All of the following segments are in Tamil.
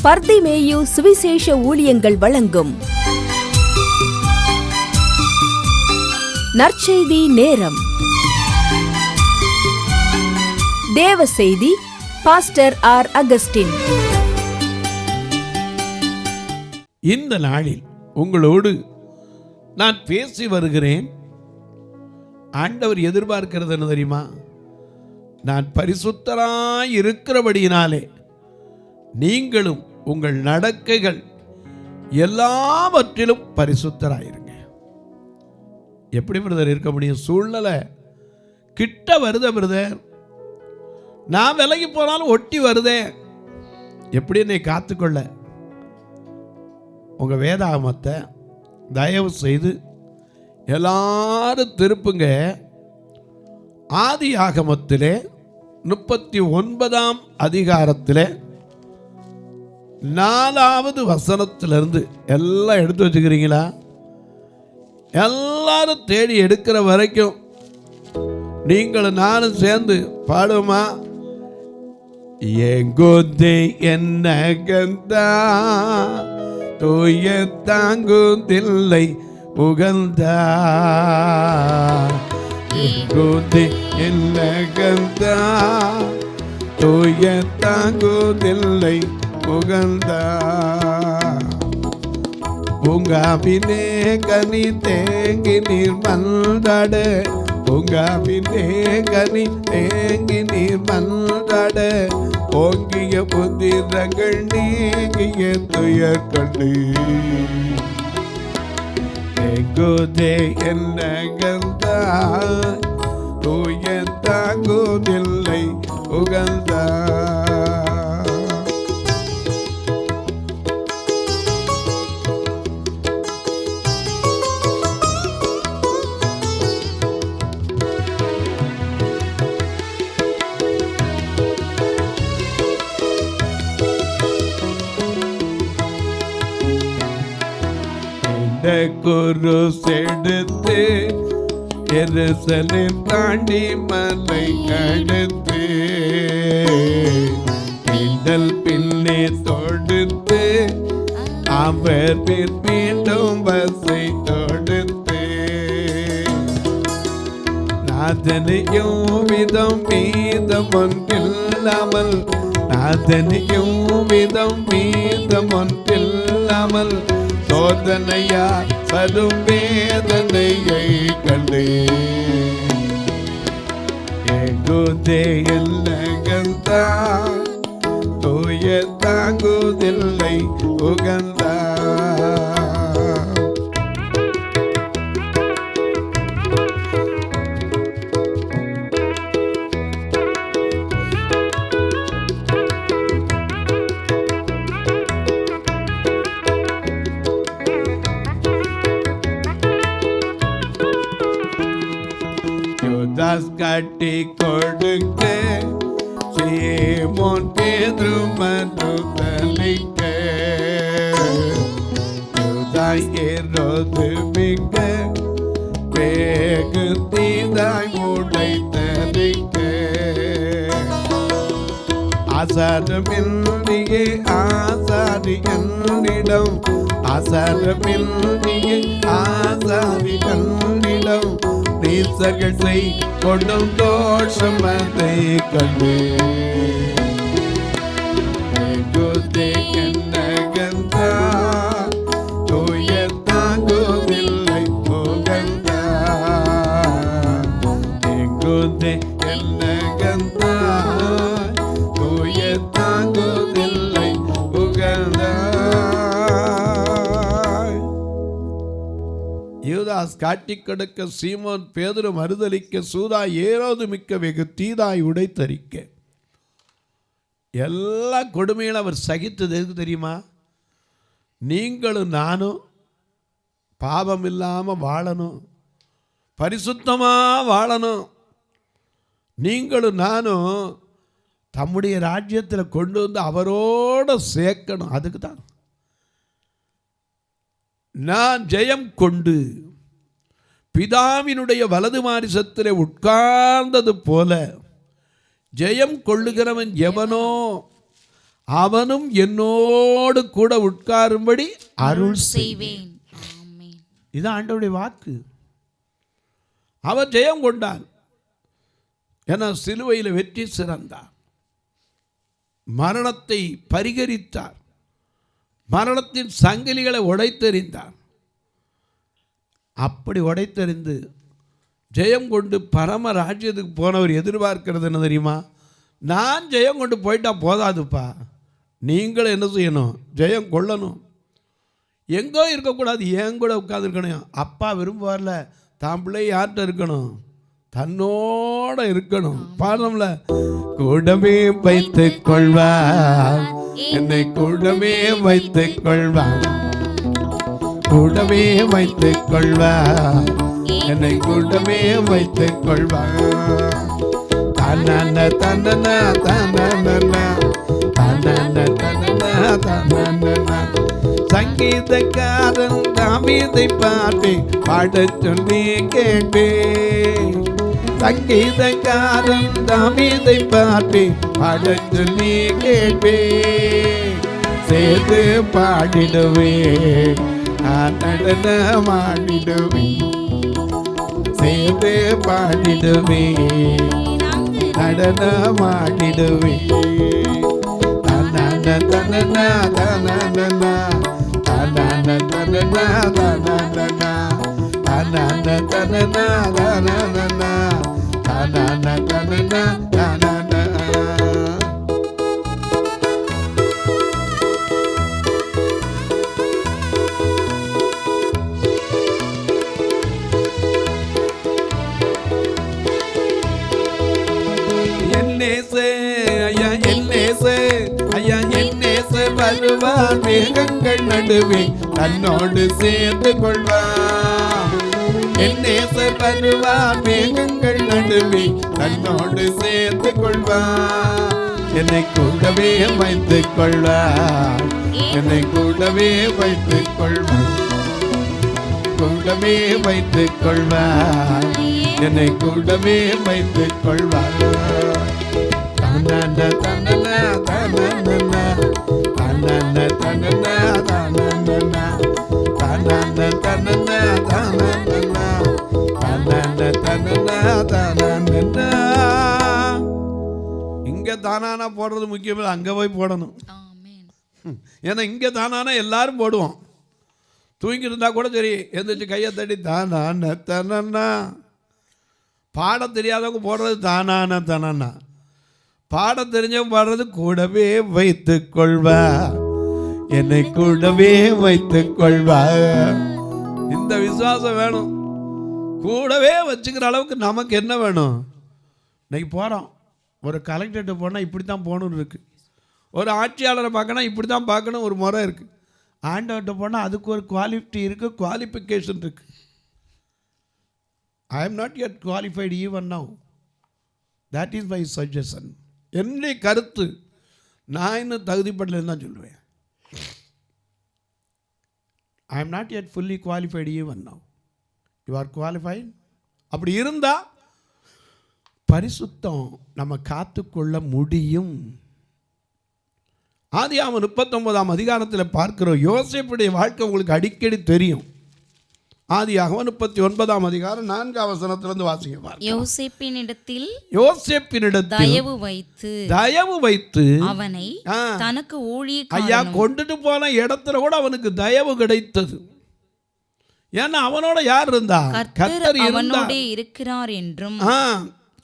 பர்திமேயு சுவிசேஷ ஊழியங்கள் வழங்கும் நற்செய்தி நேரம். தேவ செய்தி பாஸ்டர் ஆர். அகஸ்டின். இந்த நாளில் உங்களோடு நான் பேசி வருகிறேன். ஆண்டவர் எதிர்பார்க்கிறது என்ன தெரியுமா? நான் பரிசுத்தராய் இருக்கிறபடியினாலே நீங்களும் உங்கள் நடக்கைகள் எல்லாவற்றிலும் பரிசுத்தராயிருங்க. எப்படி பிரதர் இருக்க முடியும்? சூழ்நிலை கிட்ட வருத பிரதர், நான் விலகி போனாலும் ஒட்டி வருதே, எப்படி என்னை காத்துக்கொள்ள? உங்க வேதாகமத்தை தயவு செய்து எல்லாரும் திருப்புங்க. ஆதி ஆகமத்திலே 39ஆம் அதிகாரத்திலே 4வது வசனத்திலிருந்து எல்லாம் எடுத்து வச்சுக்கிறீங்களா? எல்லாரும் தேடி எடுக்கிற வரைக்கும் நீங்களும் நானும் சேர்ந்து பாடுமா? எங்கோந்தே என்ன கந்தா தூய தாங்குதில்லை உகந்தா, எங்கோந்தே என்ன கந்தா தூய தாங்குதில்லை உகந்தா, பூங்காவினே கனி தேங்கி நீர் மன்றாட, பூங்காவினே கனி தேங்கி நீர் மன்றாட, ஓங்கிய புத்திரங்கள் நீங்கிய துயர் கண்டு, எங்கோதே என்ன கந்தா தூய தாங்குதில்லை உகந்தா. குரு செடுத்து எருசலேம் தாண்டி மலை அடுத்து, பின்னல் பின்னே தொடுத்து அவர் மீண்டும் வசை தொடுத்து, நாதனையும் விதம் மீதம் ஒன்றில்லாமல், நாதனையும் விதம் மீதம் ஒன்றில்லாமல், சோதனையா படும் வேதனையை கண்டு, எங்கோதே என்ன கந்தா தூய தாங்குதில்லை உகந்தா. காட்டி கொடுக்க சீமோன் பேதுரு மறுதலிக்க, யூதாய் ஏரோது மிக்க வேகு தீதாய் உடைத்தரிக்க, ஆசாரமில்லியே ஆசாரி என்னிடம், ஆசாரமில்லியே ஆசாரி என்னிடம், நீசகை கொண்டும் தோஷம் அதை கண்டு, எங்கோதே என்ன கந்தா தூய தாங்குதில்லை உகந்தா, எங்கோதே என்ன கந்தா தூய தாங்குதில்லை உகந்தா. யூதாஸ் காட்டிக் கொடுக்க, சீமோன் பேதுரு மறுதலிக்க, சூதா ஏரோது மிக்க வெகு தீதாய் உடைத்தரிக்க, எல்லா கொடுமையிலும் அவர் சகித்தது எதுக்கு தெரியுமா? நீங்களும் நானும் பாவம் இல்லாமல் வாழணும், பரிசுத்தமா வாழணும். நீங்களும் நானும் தம்முடைய ராஜ்யத்தில் கொண்டு வந்து அவரோட சேர்க்கணும். அதுக்கு தான் நான் ஜெயம் கொண்டு பிதாவினுடைய வலது மாரிசத்திலே உட்கார்ந்தது போல ஜெயம் கொள்ளுகிறவன் எவனோ அவனும் என்னோடு கூட உட்காரும்படி அருள் செய்வேன். ஆமென். இது ஆண்டவருடைய வாக்கு. அவர் ஜெயம் கொண்டார். என சிலுவையில் வெற்றி சிறந்தார். மரணத்தை பரிகரித்தார். மரணத்தின் சங்கிலிகளை உடைத்தெறிந்தார். அப்படி உடைத்தெறிந்து ஜெயம் கொண்டு பரம ராஜ்யத்துக்கு போனவர் எதிர்பார்க்கிறது என்ன தெரியுமா? நான் ஜெயம் கொண்டு போயிட்டா போதாதுப்பா, நீங்களும் என்ன செய்யணும்? ஜெயம் கொள்ளணும். எங்கோ இருக்கக்கூடாது, ஏன் கூட உட்காந்துருக்கணும். அப்பா விரும்புவார்ல, தான் பிள்ளை யார்கிட்ட இருக்கணும்? தன்னோட இருக்கணும். பாடம்ல, கூடவே வைத்துக் கொள்வார், என்னை கூடவே வைத்துக் கொள்வார், கூடவே வைத்துக் கொள்வார், என்னை கூடவே வைத்துக் கொள்வார். தனன தனன தனன தனன தனன தனன. சங்கீதக்காரன் தாவீதை பாட்டு பாடச் சொல்லி கேட்டேன். சங்கீதக்காரன் தாவீதை பாட்டு பாடச் சொல்லி கேட்டேன். சேர்த்து பாடிடுவேன், நடனமாடிடுவேன், சேர்த்து பாடிடுவேன், நடனமாடிடுவேன். தனன தனன தனன தனன தனன தனன தனன தனன தனன தனன தனன. வருவான் மேகங்கள் நடுவே தன்னோடு சேர்ந்து கொள்வான். என்னேசர் வருவான் மேகங்கள் நடுவே தன்னோடு சேர்ந்து கொள்வான். என்னை கூடவே வைத்துக் கொள்வான், என்னை கூடவே வைத்துக் கொள்வான், கூடவே வைத்துக் கொள்வான், என்னை கூடவே வைத்துக் கொள்வான். தனன தனன தனன தனன தனன தனன தனன தனன தனன தனன. இங்க தானானா போடுறது முக்கியம் இல்லை, அங்கே போய் போடணும். ஏன்னா இங்கே தானானா எல்லாரும் போடுவோம். தூங்கி இருந்தா கூட சரி, எந்திரிச்சு கையை தட்டி தானான தனனா. பாட தெரியாதவங்க போடுறது தானான தனனா. பாட தெரிஞ்சவங்க பாடுறது கூடவே வைத்துக் கொள்வா, என்னை கூடவே வைத்துக் கொள்வா. இந்த விசுவாசம் வேணும். கூடவே வச்சுக்கிற அளவுக்கு நமக்கு என்ன வேணும்? இன்னைக்கு போகிறோம், ஒரு கலெக்டர்கிட்ட போனால் இப்படி தான் போகணுன்னு இருக்குது. ஒரு ஆட்சியாளரை பார்க்கணும் இப்படி தான் பார்க்கணும் ஒரு முறை இருக்குது. ஆண்டவர்கிட்ட போனால் அதுக்கு ஒரு குவாலிட்டி இருக்குது, குவாலிஃபிகேஷன் இருக்குது. I am not yet qualified even now. That is my suggestion. என்னுடைய கருத்து. நான் இன்னும் தகுதிப்படலன்னு தான் சொல்லுவேன். I am not yet fully qualified even now. You are qualified. அப்படி இருந்தால் பரிசுத்தம் நம்ம காத்துக்கொள்ள முடியும். ஆதியாகமம் 39ஆம் அதிகாரத்தில் பார்க்கிறோம். யோசேப்புடைய வாழ்க்கை உங்களுக்கு அடிக்கடி தெரியும். ஆதியாகமம் 39ஆம் அதிகாரம் 4ஆம் வசனத்திலிருந்து வாசிங்க. யோசேப்பினிடத்தில் தயவு வைத்து அவனை தனக்கு ஊழியக்காரனும். ஐயா கொண்டுட்டு போன இடத்துல கூட அவனுக்கு தயவு கிடைத்தது. ஏன்னா அவனோட யார் இருந்தா? கர்த்தர் அவனோட இருக்கிறார் என்றும்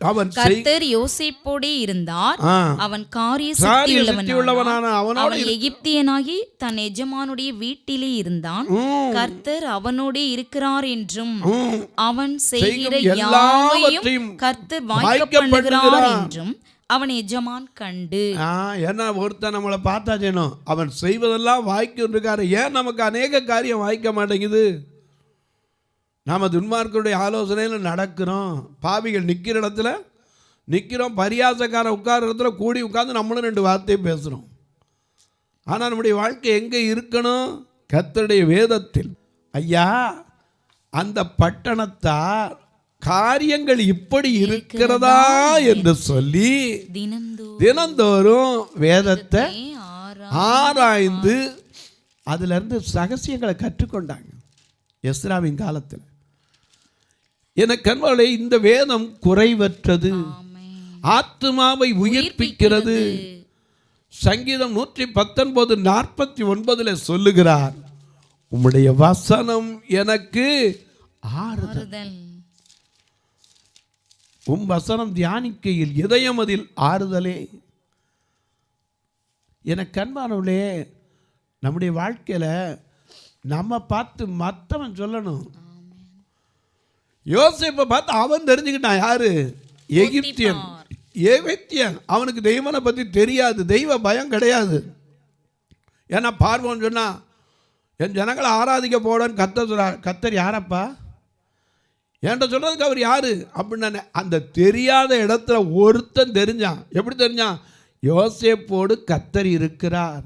அவன் கர்த்தர் யோசேப்போடே இருந்தார். அவன் காரிய சித்தியுள்ளவனான அவன் எகிப்தியனாகி தன் எஜமானுடைய வீட்டிலே இருந்தான். கர்த்தர் அவனோடே இருக்கிறார் என்றும் அவன் செய்கிற யாவையும் கர்த்தர் வாய்க்க பண்ணுகிறார் என்றும் அவன் எஜமான் கண்டு. ஏன்னா ஒருத்தன் நம்மளை பார்த்தா செய்யணும், அவன் செய்வதெல்லாம் வாய்க்கு இருக்காரு. ஏன் நமக்கு அநேக காரியம் வாய்க்க மாட்டேங்குது? நாம் துன்மார்க்கருடைய ஆலோசனையில் நடக்கிறோம். பாவிகள் நிற்கிற இடத்துல நிற்கிறோம், பரியாசக்கார உட்கார இடத்துல கூடி உட்கார்ந்து நம்மளும் 2 வார்த்தையை பேசுகிறோம். ஆனால் நம்முடைய வாழ்க்கை எங்கே இருக்கணும்? கர்த்தருடைய வேதத்தில். ஐயா, அந்த பட்டணத்தார் காரியங்கள் இப்படி இருக்கிறதா என்று சொல்லி தினந்தோறும் வேதத்தை ஆராய்ந்து அதுல இருந்து ரகசியங்களை கற்றுக்கொண்டாங்க எஸ்ராவின் காலத்தில். எனக்கு அன்பாலே, இந்த வேதம் குறைவற்றது, ஆத்துமாவை உயிர்ப்பிக்கிறது. சங்கீதம் 119:49 சொல்லுகிறார், உம்முடைய வசனம் எனக்கு ஆறுதல். உம் வசனம் தியானிக்கையில் இதயம் அதில் ஆறுதலே. எனக்கு அன்பானவர்களே, நம்முடைய வாழ்க்கையில நம்ம பார்த்து மற்றவன் சொல்லணும். யோசேப்பை பார்த்து அவன் தெரிஞ்சுக்கிட்டான், யாரு? எகிப்தியன். அவனுக்கு தெய்வனை பற்றி தெரியாது, தெய்வ பயம் கிடையாது. ஏன்னா பார்வோன்னு சொன்னா, என் ஜனங்களை ஆராதிக்க போடன்னு கத்தர் யாரப்பா என்கிட்ட சொல்றதுக்கு அவர் யாரு அப்படின்னு அந்த தெரியாத இடத்துல ஒருத்தன் தெரிஞ்சான். எப்படி தெரிஞ்சான்? யோசேப்போடு கத்தர் இருக்கிறார்,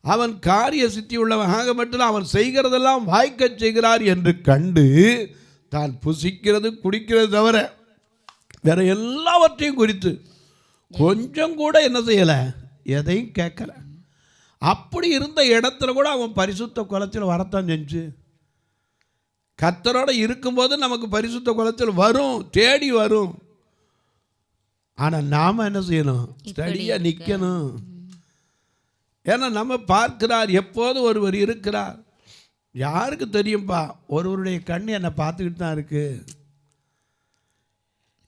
அவன் காரிய சித்தி உள்ளவன், ஆக மட்டும் அவன் செய்கிறதெல்லாம் வாய்க்க செய்கிறார் என்று கண்டு தான் புசிக்கிறது குடிக்கிறது தவிர வேற எல்லாவற்றையும் குறித்து கொஞ்சம் கூட என்ன செய்யலை, எதையும் கேட்கல. அப்படி இருந்த இடத்துல கூட அவன் பரிசுத்த குலத்தில் வரத்தான் செஞ்சு. கர்த்தரோட இருக்கும்போது நமக்கு பரிசுத்த குலத்தில் வரும், தேடி வரும். ஆனால் நாம் என்ன செய்யணும்? ஸ்டடியாக நிற்கணும். ஏன்னா நம்ம பார்க்கிறார், எப்போது ஒருவர் இருக்கிறார். யாருக்கு தெரியும்பா, ஒருவருடைய கண் என்னை பார்த்துக்கிட்டு தான் இருக்கு.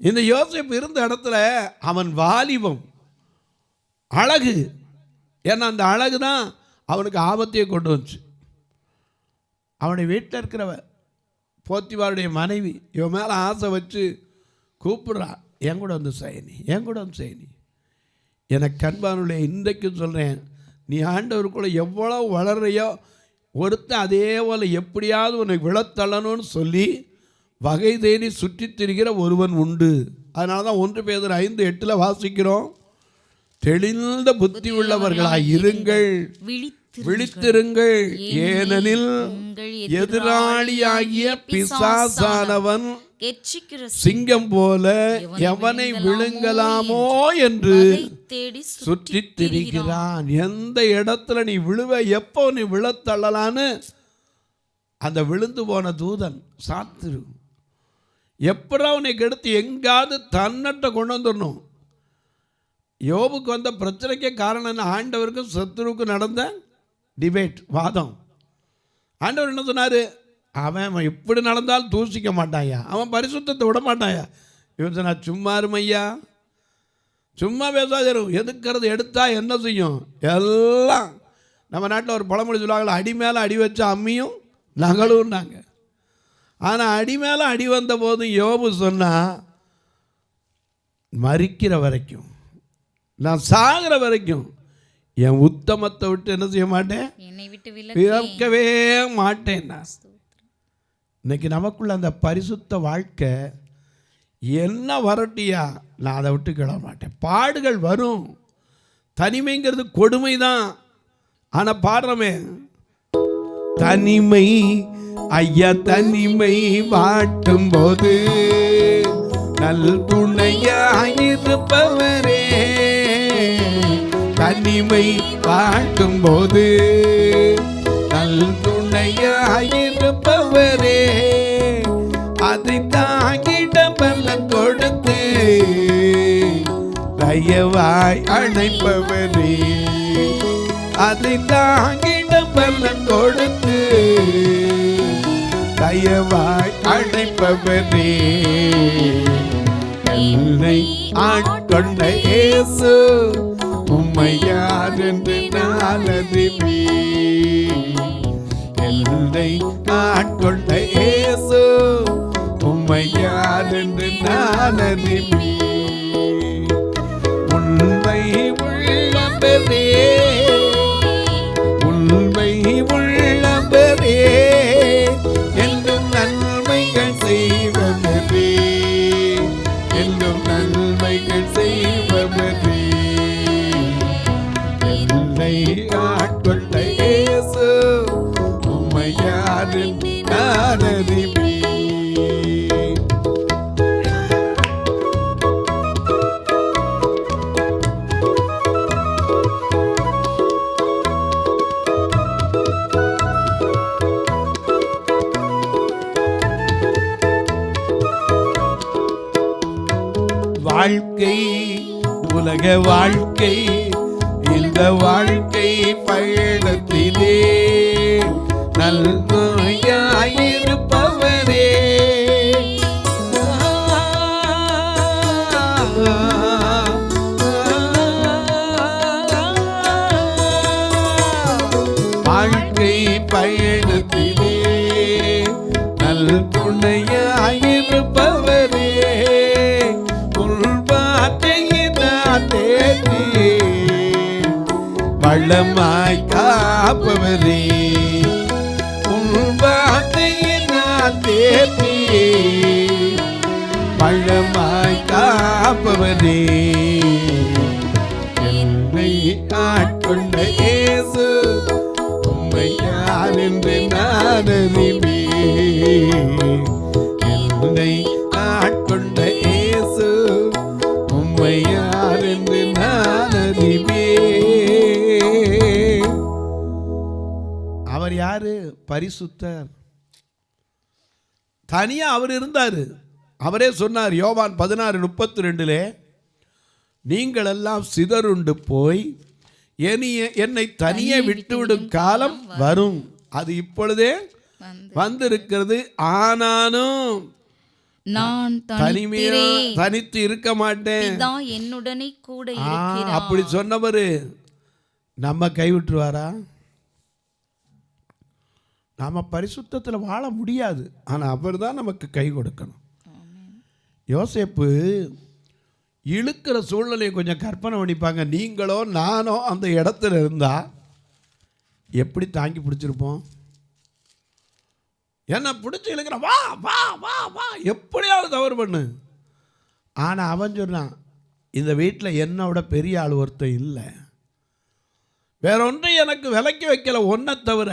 இந்த யோசேப்பு இருந்த இடத்துல அவன் வாலிபம், அழகு. ஏன்னா அந்த அழகு தான் அவனுக்கு ஆபத்தையே கொண்டு வந்துச்சு. அவனுடைய வீட்டில் இருக்கிறவ போத்திபாருடைய மனைவி இவன் மேலே ஆசை வச்சு கூப்பிடுறா, என் கூட வந்து செய்யணி, என் கூட வந்து செய்யணி. எனக்கு அன்பானுடைய இன்றைக்கு சொல்கிறேன், நீ ஆண்டவருக்குள்ள எவ்வளோ வளர்றையோ ஒருத்தன் அதே போல் எப்படியாவது உன்னை விழத்தள்ளணும்னு சொல்லி வகை தேடி சுற்றி திரிகிற ஒருவன் உண்டு. அதனால தான் 1 பேதுரு 5:8 வாசிக்கிறோம், தெளிந்த புத்தி உள்ளவர்களாய் இருங்கள், விழித்திருங்கள், ஏனெனில் எதிராளியாகிய பிசாசானவன் சிங்கம் போல எவனை விழுங்கலாமோ என்று சுற்றி திரிகிறான். எந்த இடத்துல நீ விழுவ, எப்போ நீ விழத்தள்ளலான்னு அந்த விழுந்து போன தூதன் சாத்திரு. எப்படா உன்னை கெடுத்து எங்காவது தன்னட்ட கொண்டு வந்துடணும். யோபுக்கு வந்த பிரச்சனைக்கே காரணம் என்ன? ஆண்டவருக்கும் சத்துருவுக்கும் நடந்த டிபேட், வாதம். ஆண்டவர் என்ன சொன்னார்? அவன் எப்படி நடந்தாலும் தூசிக்க மாட்டாயா, அவன் பரிசுத்தத்தை விட மாட்டாயா. இவன் சொன்னா, சும்மா இருமையா, சும்மா பேசாதரும், எதுக்கிறது எடுத்தா என்ன செய்யும்? எல்லாம் நம்ம நாட்டில் ஒரு பழமொழி சொல்லுவாங்களா, அடி மேலே அடி வச்ச அம்மியும் நகலும்னாங்க. ஆனால் அடி மேலே அடி வந்த போதும் யோபு சொன்னா, மரிக்கிற வரைக்கும், நான் சாகிற வரைக்கும் என் உத்தமத்தை விட்டு என்ன செய்ய மாட்டேன், விலக்கவே மாட்டேன். இன்னைக்கு நமக்குள்ள அந்த பரிசுத்த வாழ்க்கை என்ன வரட்டியா, நான் அதை விட்டு கிளம்ப மாட்டேன். பாடுகள் வரும், தனிமைங்கிறது கொடுமை தான். ஆனால் பாடுறமே, தனிமை ஐயா தனிமை வாட்டும் போது நல் துணையாயிருப்பவரே, தனிமை வாட்டும் போது நல் துணையாயிருப்பவரே, அதை தாங்கிட பலன் கொடுத்து தயவாய் அழைப்பவரே, அதை தாங்கிட பலன் கொடுத்து தயவாய் அழைப்பவரே, என்னை ஆட்கொண்ட இயேசு உம்மை யார் என்று நான் அறிவேன். என்னை ஆட்கொண்ட இயேசு உம்மை யார் என்று நான் அறிவேன். உண்மை உள்ளவரே, உண்மை உள்ளவரே, என்றும் நன்மைகள் செய்வதே, என்றும் நன்மைகள் செய்வதே, என்னை ஆட்கொண்ட இயேசு உம்மை யார் என்று நான் அறிவேன். உலக வாழ்க்கை இந்த வாழ்க்கை பயணத்திலே நல்வாயாயிருப்பவரே. வாழ்க்கை பயணத்திலே நல் துணையாயிருப்பவரே. வளமாய் காப்பவரே. பழமாய் காப்பவரே. என்னை ஆட்கொண்ட இயேசு உம்மை யார் என்று நான் அறிவேன். என்னை ஆட்கொண்ட இயேசு உம்மை யார் என்று நான் அறிவேன். அவர் யாரு? பரிசுத்தர். தனியா அவர் இருந்தார். அவரே சொன்னார் யோவான் 16:32, நீங்கள் எல்லாம் சிதறுண்டு போய் என்னை தனியே விட்டுவிடும் காலம் வரும், அது இப்பொழுதே வந்திருக்கிறது, ஆனாலும் நான் தனித்து இருக்க மாட்டேன், என்னுடனே கூட இருக்கிறார். அப்படி சொன்னவரு நம்ம கைவிட்டுருவாரா? நாம பரிசுத்தத்தில் வாழ முடியாது. ஆனால் அவர் தான் நமக்கு கை கொடுக்கணும். யோசேப்பு இழுக்கிற சூழ்நிலையை கொஞ்சம் கற்பனை பண்ணிப்பாங்க. நீங்களோ நானோ அந்த இடத்துல இருந்தா எப்படி தாங்கி பிடிச்சிருப்போம்? என்ன பிடிச்சி இழுக்கிற, வா வா வா வா, எப்படியாவது தவறு பண்ணு. ஆனால் அவன் சொன்னான், இந்த வீட்டில் என்னோட பெரிய ஆள் ஒருத்தன் இல்லை, வேற ஒன்றும் எனக்கு விலக்கி வைக்கல ஒன்றை தவிர.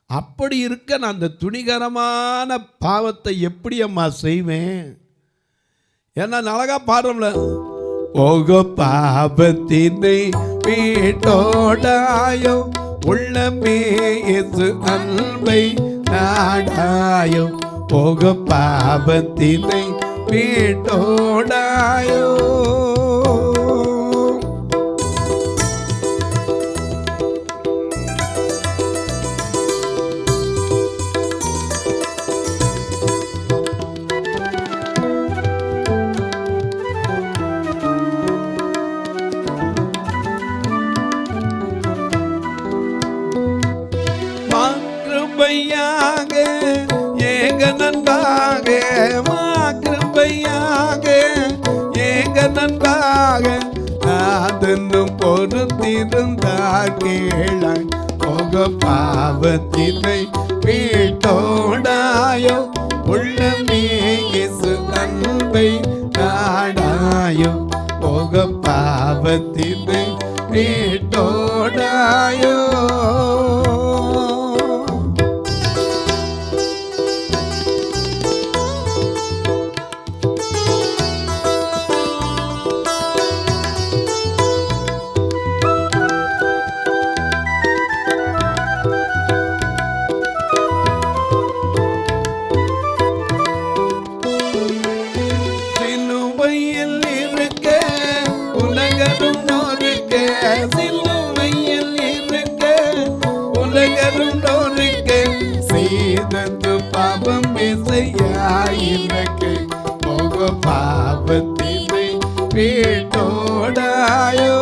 அப்படி இருக்க நான் அந்த துணிகரமான பாவத்தை எப்படி அம்மா செய்வேன்? ஏன்னா அழகா பாடுறோம்ல, போக பாபத்தினை வீட்டோடாயோ உள்ளமே இயேசு அன்பை நாடாயோ. போக பாபத்தினை வீட்டோடாயோ. ஏக நன்பாக மாக்கிருபையாக ஏக நன்பாக நாதனும் பொறுத்திருந்தார் கேளாய். போக பாவத்தினை வீட்டோடாயோ உள்ளமே இயேசு அன்பை நாடாயோ. போக பாவத்தினை வீட்டோடாயோ. பாவம் இசையாயிருக்கு. போக பாவத்தினை வீட்டோடாயோ.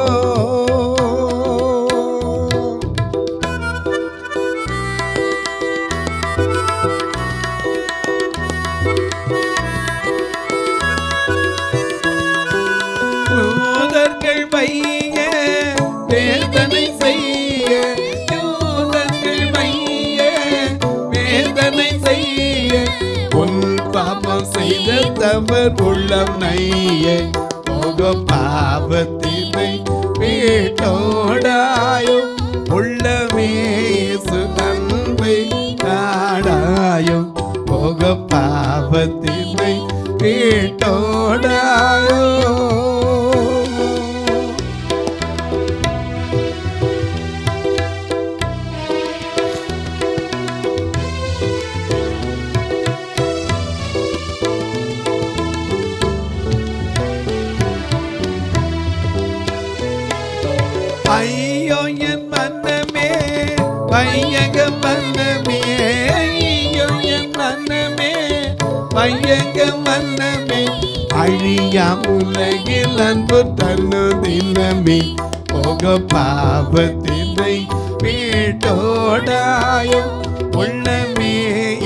யூதர்கள் வைய வேதனை செய்ய, யூதர்கள் வைய வேதனை செய்ய, உன் பாவம் செய்த தவறு உள்ளம் நைய. போக பாவத்தினை வீட்டோடாயோ உள்ளமே இயேசு அன்பை நாடாயோ. போக பாவத்தினை வீட்டோடாயோ. ஐயோ என் மன்னமே வையக மன்னமே, ஐயோ என் மன்னமே வையக மன்னமே, அழியா உலகில் அன்பு தன்னுதினமே, போக பாவத்தினை வீட்டோடாயும் உள்ளமே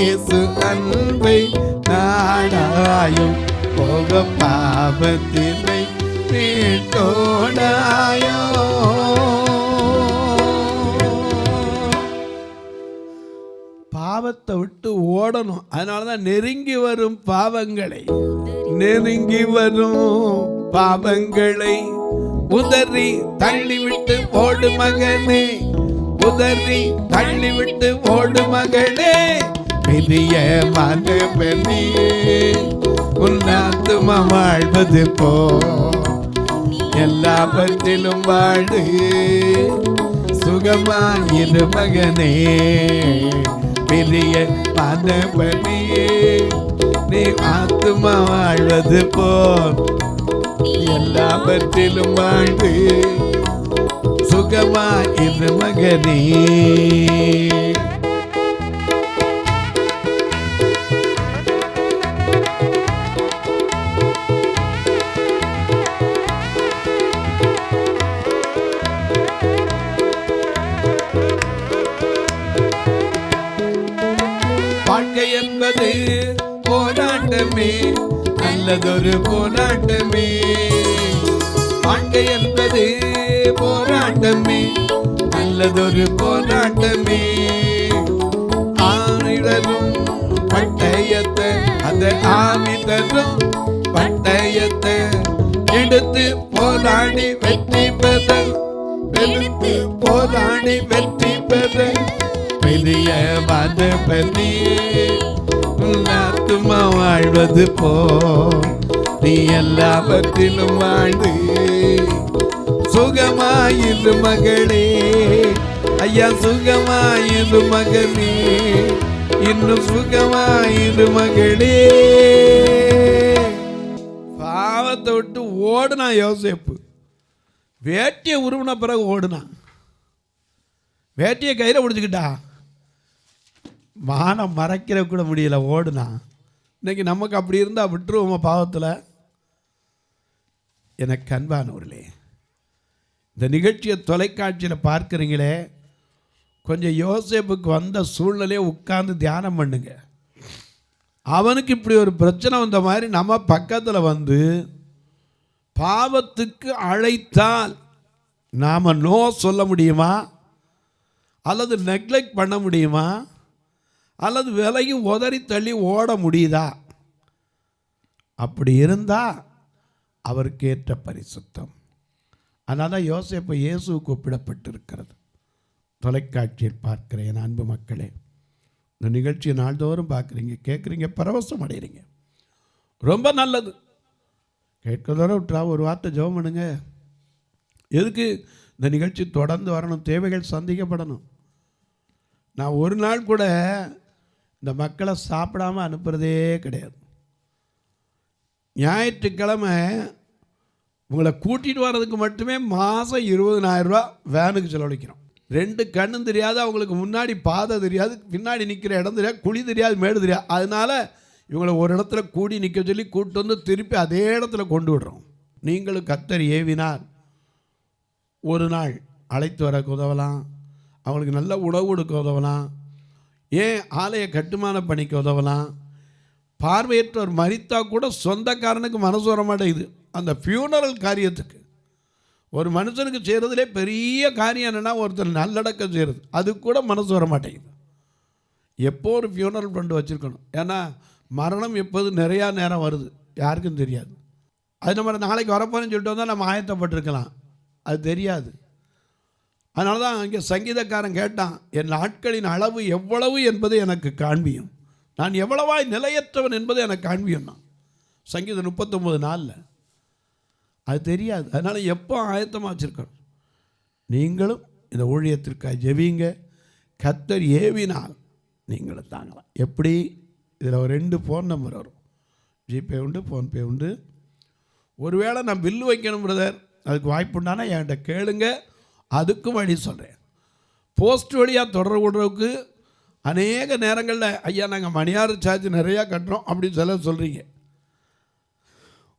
இயேசு அன்பை நாடாயும், போக பாவத்தினை வீட்டோடாயோ. பாவத்தை விட்டு ஓடணும். அதனாலதான் நெருங்கி வரும் பாவங்களை, நெருங்கி வரும் பாவங்களை உதறி தள்ளிவிட்டு ஓடு மகனே, உதறி தள்ளிவிட்டு ஓடு மகளே, பெரிய மனமே உன்னாத்துமா வாழ்வது போ, எல்லாவற்றிலும் வாழு சுகமாயிரு மகனே, பெரிய மனமே நீ ஆத்துமா வாழ்வது போ, எல்லாவற்றிலும் வாழு சுகமாயிரு மகனே. வாழ்க்கை என்பது போராட்டமே, நல்லதொரு போராட்டமே, வாழ்க்கை என்பது போராட்டமே, நல்லதொரு போராட்டமே, ஆணிடரும் பட்டயத்தை அந்த ஆவி தரும் பட்டயத்தை எடுத்து போராடி வெற்றி பெற, எடுத்து போராடி வெற்றி பெற, பெரிய மனமே ஆத்துமா வாழ்வது போ, நீ எல்லாவற்றிலும் வாழ்ந்து சுகமாயிரு மகளே, ஐயா சுகமாயிரு மகனே, இன்னும் சுகமாயிரு மகளே. பாவத்தை விட்டு ஓடுனா யோசேப்பு, வேட்டியை உருவின பிறகு ஓடுனான், வேட்டியை கையில் பிடிச்சிக்கிட்டா, வானம் மறைக்கிற கூட முடியல, ஓடுனா. இன்னைக்கு நமக்கு அப்படி இருந்தால் விட்டுருவோமா பாவத்தில்? எனக்கு அன்பானவர்களே, இந்த நிகழ்ச்சியை தொலைக்காட்சியில் பார்க்குறீங்களே, கொஞ்சம் யோசேப்புக்கு வந்த சூழ்நிலையை உட்கார்ந்து தியானம் பண்ணுங்க. அவனுக்கு இப்படி ஒரு பிரச்சனை வந்த மாதிரி நம்ம பக்கத்தில் வந்து பாவத்துக்கு அழைத்தால் நாம் நோ சொல்ல முடியுமா? அல்லது நெக்லெக்ட் பண்ண முடியுமா? அல்லது விலகி உதறி தள்ளி ஓட முடியுதா? அப்படி இருந்தால் அவருக்கு ஏற்ற பரிசுத்தம். அதனால தான் யோசேப்பு இயேசுவுக்கு ஒப்பிடப்பட்டிருக்கிறது. தொலைக்காட்சியில் பார்க்கிற என் அன்பு மக்களே, இந்த நிகழ்ச்சியை நாள்தோறும் பார்க்குறீங்க, கேட்குறீங்க, பரவசம் அடைகிறீங்க, ரொம்ப நல்லது. கேட்கறதோட விட்டுறா ஒரு வார்த்தை ஜெபம் பண்ணுங்க. எதுக்கு? இந்த நிகழ்ச்சி தொடர்ந்து வரணும், தேவைகள் சந்திக்கப்படணும். நான் ஒரு நாள் கூட இந்த மக்களை சாப்பிடாமல் அனுப்புகிறதே கிடையாது. ஞாயிற்றுக்கிழமை உங்களை கூட்டிகிட்டு வர்றதுக்கு மட்டுமே மாதம் 20,000 ரூபா வேனுக்கு செலவழிக்கிறோம். 2 கண்ணும் தெரியாது, அவங்களுக்கு முன்னாடி பாதை தெரியாது, பின்னாடி நிற்கிற இடம் தெரியாது, குழி தெரியாது, மேடு தெரியாது. அதனால் இவங்களை ஒரு இடத்துல கூடி நிற்க சொல்லி கூப்பிட்டு வந்து திருப்பி அதே இடத்துல கொண்டு விடுறோம். நீங்களும் கர்த்தர் ஏவினார் ஒரு நாள் அழைத்து வரக்கு உதவலாம், அவங்களுக்கு நல்ல உணவு கொடுக்க உதவலாம், ஏன் ஆலய கட்டுமான பணிக்கு உதவலாம். பார்வையற்றவர் மரித்தா கூட சொந்தக்காரனுக்கு மனசு வர மாட்டேங்குது. அந்த ஃபியூனரல் காரியத்துக்கு ஒரு மனுஷனுக்கு செய்கிறதுலே பெரிய காரியம் என்னென்னா ஒருத்தர் நல்லடக்கம் செய்கிறது, அது கூட மனசு வர மாட்டேங்குது. எப்போ ஒரு ஃபியூனரல் ஃபண்டு வச்சுருக்கணும். ஏன்னா மரணம் எப்போது நிறையா நேரம் வருது யாருக்கும் தெரியாது. அது நம்ம நாளைக்கு வரப்போன்னு சொல்லிட்டு வந்தால் நம்ம ஆயத்தப்பட்டிருக்கலாம், அது தெரியாது. அதனால தான் இங்கே சங்கீதக்காரன் கேட்டான், என் நாட்களின் அளவு எவ்வளவு என்பதை எனக்கு காண்பியும், நான் எவ்வளவாய் நிலையற்றவன் என்பதை எனக்கு காண்பியும். நான் சங்கீதம் 39:4 அது தெரியாது. அதனால் எப்போ ஆயத்தமாக வச்சுருக்கணும். நீங்களும் இந்த ஊழியத்திற்காக ஜெபிங்க. கர்த்தர் ஏவினால் நீங்களும் தாங்கலாம். எப்படி? இதில் ஒரு 2 ஃபோன் நம்பர் வரும், ஜிபே உண்டு, ஃபோன்பே உண்டு. ஒருவேளை நான் பில்லு வைக்கணும் பிரதர், அதுக்கு வாய்ப்பு உண்டானா என்கிட்ட கேளுங்க, அதுக்கும் வழி சொல்கிறேன். போஸ்ட் வழியாக தொடர்பு கொள்றதுக்கு அநேக நேரங்களில் ஐயா நாங்கள் மணியார் சார்ஜ் நிறையா கட்டுறோம் அப்படின்னு சொல்கிறீங்க.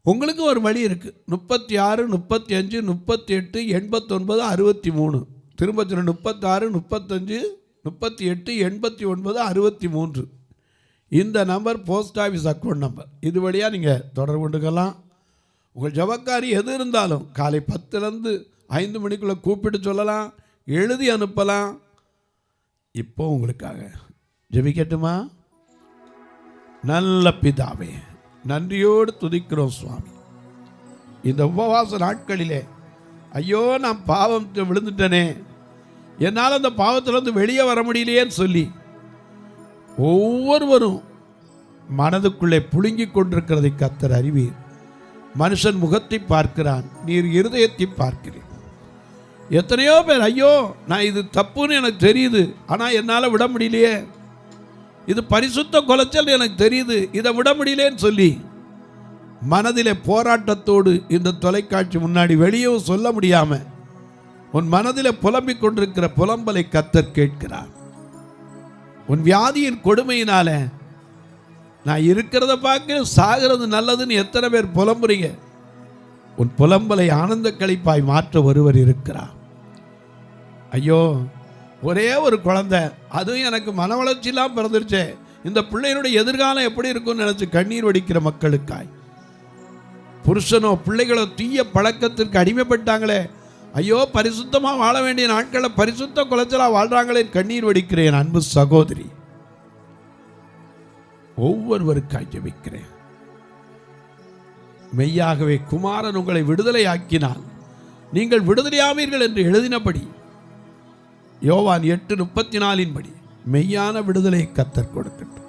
உங்களுக்கு ஒரு வழி இருக்குது. 36 35 38 89 63. திரும்ப 36 35 38 89 63. இந்த number post office account number. இது வழியாக நீங்கள் தொடர்பு கொண்டுக்கலாம். உங்கள் ஜபக்காரி எது இருந்தாலும் காலை 10லேருந்து 5 மணிக்குள்ளே கூப்பிட்டு சொல்லலாம், எழுதி அனுப்பலாம். இப்போ உங்களுக்காக ஜெபிக்கட்டுமா? நல்ல பிதாவே, நன்றியோடு துதிக்கிறோம் சுவாமி. இந்த உபவாச நாட்களிலே ஐயோ நான் பாவத்தை விழுந்துட்டேனே, என்னால் அந்த பாவத்திலிருந்து வெளியே வர முடியலையேன்னு சொல்லி ஒவ்வொருவரும் மனதுக்குள்ளே புழுங்கி கொண்டிருக்கிறதை கர்த்தர் அறிவீர். மனுஷன் முகத்தை பார்க்கிறான், நீர் இருதயத்தை பார்க்கிறீர். எத்தனையோ பேர் ஐயோ நான் இது தப்புன்னு எனக்கு தெரியுது, ஆனால் என்னால் விட முடியலையே, இது பரிசுத்த கொலைச்சல் எனக்கு தெரியுது, இதை விட முடியலேன்னு சொல்லி மனதிலே போராட்டத்தோடு இந்த தொலைக்காட்சி முன்னாடி வெளியே சொல்ல முடியாமல் உன் மனதிலே புலம்பிக் கொண்டிருக்கிற புலம்பலை கர்த்தர் கேட்கிறார். உன் வியாதியின் கொடுமையினால நான் இருக்கிறத பார்க்க சாகிறது நல்லதுன்னு எத்தனை பேர் புலம்புறீங்க? உன் புலம்பலை ஆனந்த களிப்பாய் மாற்ற ஒருவர் இருக்கிறார். ஐயோ ஒரே ஒரு குழந்தை, அதுவும் எனக்கு மன வளர்ச்சியெல்லாம் பிறந்துருச்சே, இந்த பிள்ளையினுடைய எதிர்காலம் எப்படி இருக்கும்னு நினச்சி கண்ணீர் வடிக்கிற மக்களுக்காய், புருஷனோ பிள்ளைகளோ தீய பழக்கத்திற்கு அடிமைப்பட்டாங்களே, ஐயோ பரிசுத்தமாக வாழ வேண்டிய நாட்களை பரிசுத்த குலைச்சலாக வாழ்கிறாங்களே கண்ணீர் வடிக்கிறேன். அன்பு சகோதரி, ஒவ்வொருவருக்காய் ஜெபிக்கிறேன். மெய்யாகவே குமாரன் உங்களை விடுதலை ஆக்கினால் நீங்கள் விடுதலையாவீர்கள் என்று எழுதினபடி யோவான் 8:34 படி மெய்யான விடுதலை கர்த்தர் கொடுக்கட்டும்.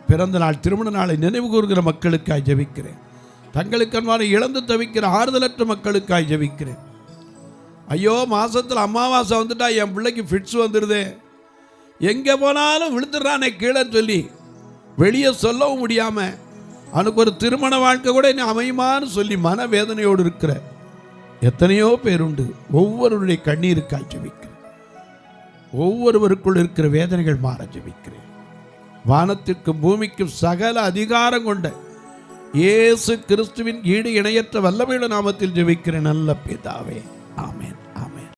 பிறந்த நாள் திருமண நாளை நினைவு கூறுகிற மக்களுக்காய் ஜெபிக்கிறேன். தங்களுக்கன்பான இழந்து தவிக்கிற ஆறுதலற்ற மக்களுக்காய் ஜெபிக்கிறேன். ஐயோ மாசத்தில் அமாவாசை வந்துட்டா என் பிள்ளைக்கு ஃபிட்ஸ் வந்துடுதே, எங்கே போனாலும் விழுந்துடுறானே கீழே சொல்லி வெளியே சொல்லவும் முடியாமல் அவனுக்கு ஒரு திருமண வாழ்க்கை கூட என்ன அமையுமான்னு சொல்லி மனவேதனையோடு இருக்கிற எத்தனையோ பேருண்டு. ஒவ்வொருவருடைய கண்ணீருக்காய் ஜெபிக்கிறேன். ஒவ்வொருவருக்குள் இருக்கிற வேதனைகள் மாற ஜெபிக்கிறேன். வானத்திற்கும் பூமிக்கும் சகல அதிகாரம் கொண்ட இயேசு கிறிஸ்துவின் ஈடு இணையற்ற வல்லமையுள்ள நாமத்தில் ஜெபிக்கிறேன் நல்ல பிதாவே, ஆமென், ஆமென்.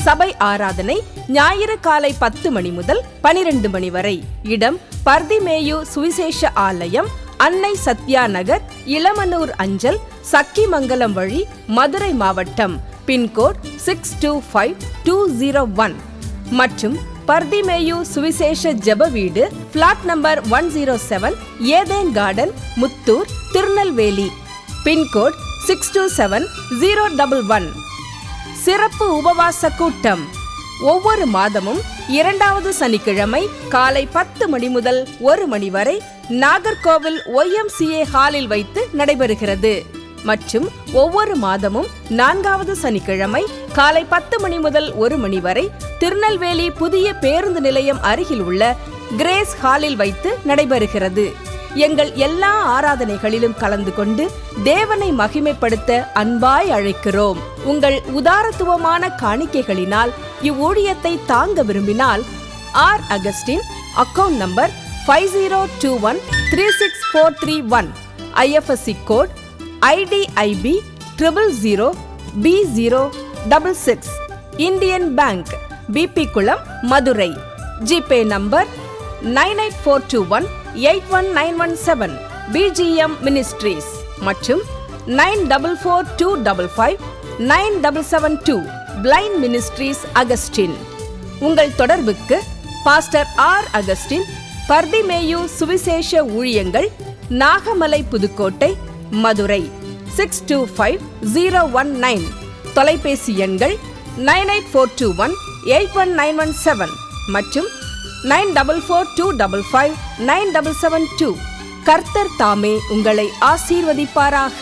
சபை ஆராதனை ஞாயிறு காலை 10 மணி முதல் 12 மணி வரை. இடம் பர்திமேயு சுவிசேஷ ஆலயம், அன்னை சத்யா நகர், இளமனூர் அஞ்சல், சக்கிமங்கலம் வழி, மதுரை மாவட்டம். பின்கோட் 625201 மற்றும் பர்திமேயு சுவிசேஷ ஜெப வீடு, flat number 107, Eden garden, Muthur, Tirunelveli. Pincode 627011. சிறப்பு உபவாச கூட்டம் ஒவ்வொரு மாதமும் 2வது சனிக்கிழமை காலை 10 மணி முதல் 1 மணி வரை நாகர்கோவில் YMCA ஹாலில் வைத்து நடைபெறுகிறது. மற்றும் ஒவ்வொரு மாதமும் 4வது சனிக்கிழமை காலை 10 மணி முதல் 1 மணி வரை திருநெல்வேலி புதிய பேருந்து நிலையம் அருகில் உள்ள கிரேஸ் ஹாலில் வைத்து நடைபெறுகிறது. எங்கள் எல்லா ஆராதனைகளிலும் கலந்து கொண்டு தேவனை மகிமைப்படுத்த அன்பாய் அழைக்கிறோம். உங்கள் உதாரத்துவமான காணிக்கைகளினால் இவ்வூழியத்தை தாங்க விரும்பினால் R Augustine, account number 5021364331, IFSC code IDIB 000B066, Indian bank, BP குளம், Madurai. GPay number 9842181917, BGM ministries மற்றும் 9442559772, பிளைண்ட் மினிஸ்ட்ரீஸ் அகஸ்டின். உங்கள் தொடர்புக்கு பாஸ்டர் ஆர் அகஸ்டின், பர்திமேயு சுவிசேஷ ஊழியங்கள், நாகமலை, புதுக்கோட்டை, மதுரை 625019. தொலைபேசி எண்கள் 9842181917 மற்றும் 9442559772. கர்த்தர் தாமே உங்களை ஆசீர்வதிப்பாராக.